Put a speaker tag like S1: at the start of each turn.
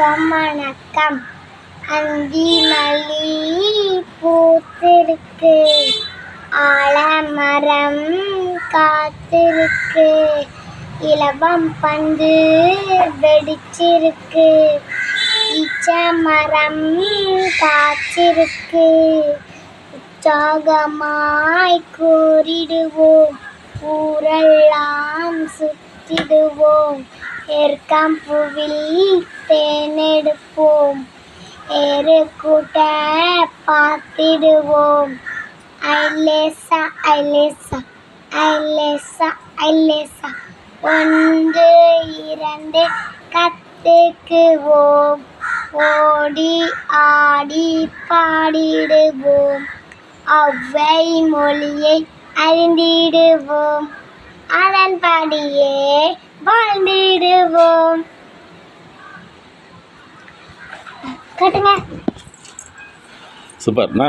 S1: வணக்கம் வணக்கம். அந்தி மல்லி பூத்திருக்கு, ஆலமரம் காத்திருக்கு, இலவம் பந்து வெடிச்சிருக்கு, ஈச்சமரம் காய்ச்சிருக்கு. உற்சாகமாய் கூறிடுவோம், ஊரெல்லாம் சுற்றிடுவோம், ஏற்காம்பூவில் தேனெடுப்போம், ஏறு கூட்ட பார்த்திடுவோம். ஐலேசா ஐலேசா ஐலேசா ஐலேசா, 1 2 கத்துக்குவோம், ஓடி ஆடி பாடிடுவோம், ஒவ்வை மொழியை அறிந்திடுவோம், அதன்படியே வாழ்ந்திடுவோம். கட்டுங்க.
S2: சூப்பர்ண்ணா.